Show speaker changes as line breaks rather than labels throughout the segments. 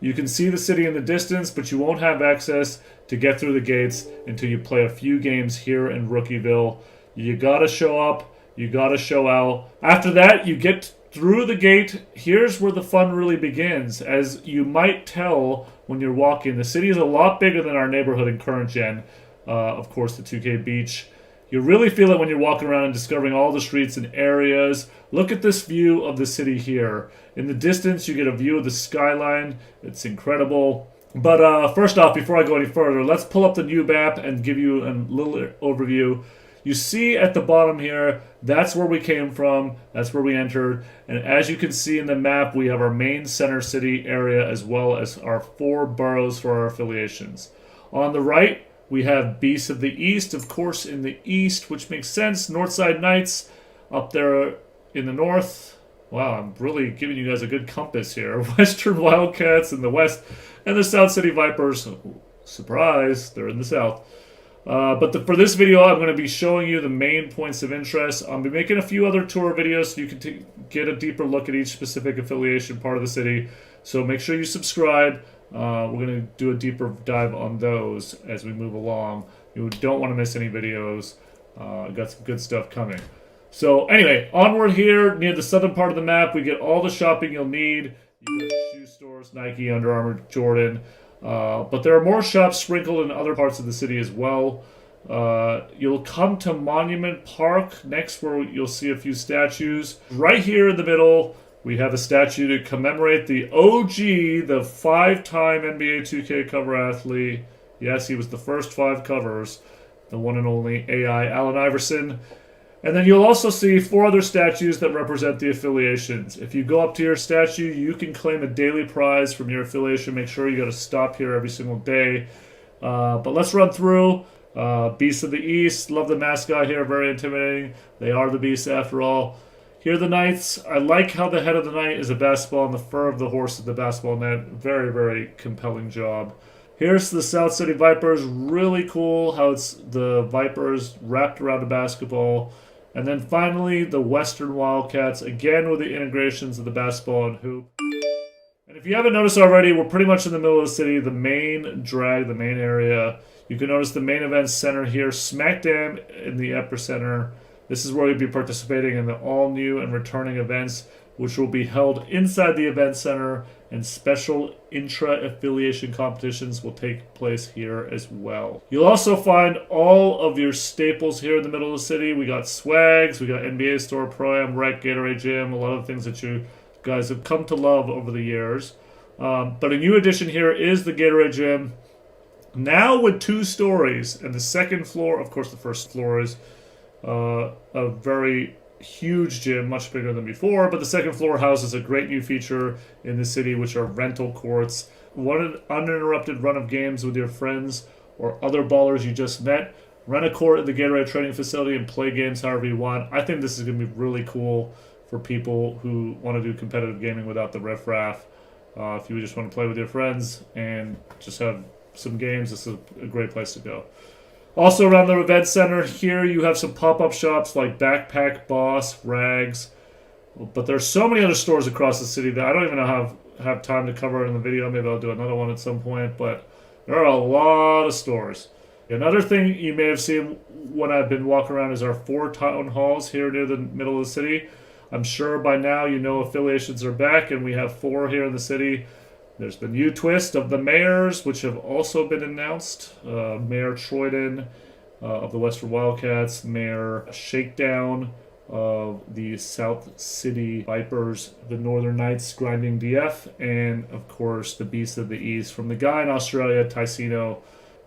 You can see the city in the distance, but you won't have access to get through the gates until you play a few games here in Rookieville. You gotta show up, you gotta show out. After that, you get through the gate. Here's where the fun really begins. As you might tell when you're walking, the city is a lot bigger than our neighborhood in current gen. Of course, the 2K Beach. You really feel it when you're walking around and discovering all the streets and areas. Look at this view of the city here. In the distance, you get a view of the skyline. It's incredible. But first off, before I go any further, let's pull up the new map and give you a little overview. You see at the bottom here, that's where we came from. That's where we entered. And as you can see in the map, we have our main center city area as well as our 4 boroughs for our affiliations. On the right, we have Beasts of the East, of course, in the east, which makes sense. Northside Knights up there in the north. Wow, I'm really giving you guys a good compass here. Western Wildcats in the west, and the South City Vipers. Surprise, they're in the south. For this video, I'm going to be showing you the main points of interest. I'll be making a few other tour videos so you can get a deeper look at each specific affiliation part of the city. So make sure you subscribe. We're going to do a deeper dive on those as we move along. You don't want to miss any videos. Got some good stuff coming. So anyway, onward here near the southern part of the map, we get all the shopping you'll need. You go to shoe stores, Nike, Under Armour, Jordan. But there are more shops sprinkled in other parts of the city as well. You'll come to Monument Park next, where you'll see a few statues. Right here in the middle, we have a statue to commemorate the OG, the 5-time NBA 2K cover athlete. Yes, he was the first 5 covers. The one and only AI Allen Iverson. And then you'll also see 4 other statues that represent the affiliations. If you go up to your statue, you can claim a daily prize from your affiliation. Make sure you got to stop here every single day. But let's run through. Beasts of the East. Love the mascot here. Very intimidating. They are the Beasts after all. Here are the Knights. I like how the head of the Knight is a basketball and the fur of the horse is the basketball net. Very, very compelling job. Here's the South City Vipers. Really cool how it's the Vipers wrapped around a basketball. And then finally, the Western Wildcats, again with the integrations of the basketball and hoop. And if you haven't noticed already, we're pretty much in the middle of the city, the main drag, the main area. You can notice the main event center here, smack dab in the epicenter. This is where you'll be participating in the all-new and returning events, which will be held inside the event center, and special intra-affiliation competitions will take place here as well. You'll also find all of your staples here in the middle of the city. We got swags, we got NBA Store, Pro-Am, Rec, Gatorade Gym, a lot of things that you guys have come to love over the years. But a new addition here is the Gatorade Gym. Now with 2 stories, and the second floor, of course the first floor is a very huge gym, much bigger than before, but the second floor houses a great new feature in the city, which are rental courts. One uninterrupted run of games with your friends or other ballers you just met. Rent a court at the Gatorade training facility and play games however you want. I think this is going to be really cool for people who want to do competitive gaming without the riffraff. If you just want to play with your friends and just have some games, this is a great place to go. Also around the event center here, you have some pop-up shops like Backpack Boss, Rags. But there's so many other stores across the city that I don't even have time to cover in the video. Maybe I'll do another one at some point. But there are a lot of stores. Another thing you may have seen when I've been walking around is our 4 town halls here near the middle of the city. I'm sure by now you know affiliations are back, and we have 4 here in the city. There's the new twist of the mayors, which have also been announced. Mayor Troyden of the Western Wildcats, Mayor Shakedown of the South City Vipers, the Northern Knights Grinding DF, and of course the Beasts of the East from the guy in Australia, Ticino.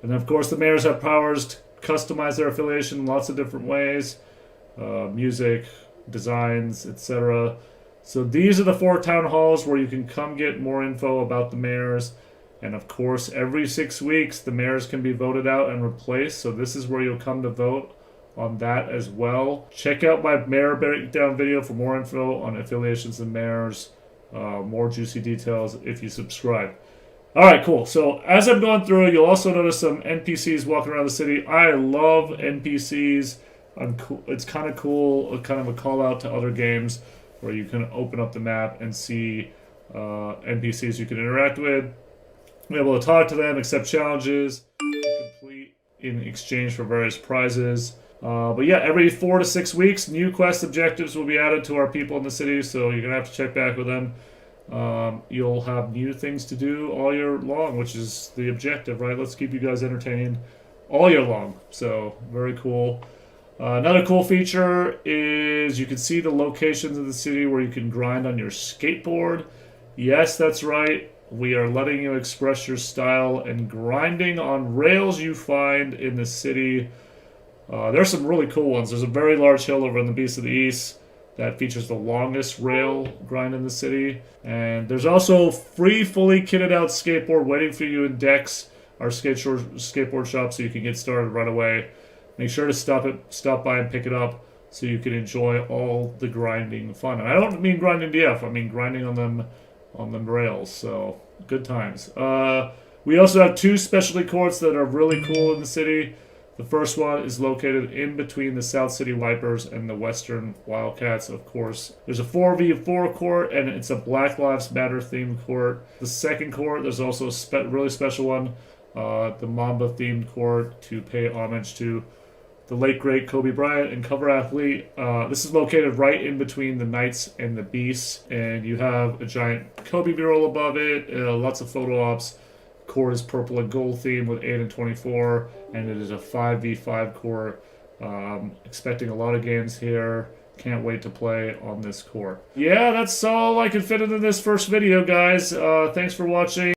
And of course the mayors have powers to customize their affiliation in lots of different ways. Music, designs, etc. So these are the 4 town halls where you can come get more info about the mayors. And of course, every 6 weeks, the mayors can be voted out and replaced. So this is where you'll come to vote on that as well. Check out my mayor breakdown video for more info on affiliations and mayors. More juicy details if you subscribe. Alright, cool. So as I'm going through, you'll also notice some NPCs walking around the city. I love NPCs. It's kind of cool, kind of a call out to other games where you can open up the map and see NPCs you can interact with. Be able to talk to them, accept challenges, complete in exchange for various prizes. But yeah, every 4 to 6 weeks, new quest objectives will be added to our people in the city, so you're going to have to check back with them. You'll have new things to do all year long, which is the objective, right? Let's keep you guys entertained all year long. So, very cool. Another cool feature is you can see the locations of the city where you can grind on your skateboard. Yes, that's right. We are letting you express your style and grinding on rails you find in the city. There's some really cool ones. There's a very large hill over in the Beast of the East that features the longest rail grind in the city. And there's also free, fully kitted out skateboard waiting for you in Dex, our skateboard shop, so you can get started right away. Make sure to stop by and pick it up so you can enjoy all the grinding fun. And I don't mean grinding DF, I mean grinding on them rails. So good times. We also have 2 specialty courts that are really cool in the city. The first one is located in between the South City Vipers and the Western Wildcats, of course. There's a 4v4 court, and it's a Black Lives Matter themed court. The second court, there's also a really special one, the Mamba themed court, to pay homage to the late great Kobe Bryant and cover athlete. This is located right in between the Knights and the Beasts, and you have a giant Kobe mural above it, lots of photo ops. Court is purple and gold theme with 8 and 24, and it is a 5v5 court. Expecting a lot of games here. Can't wait to play on this court. Yeah, that's all I can fit into this first video, guys. Thanks for watching.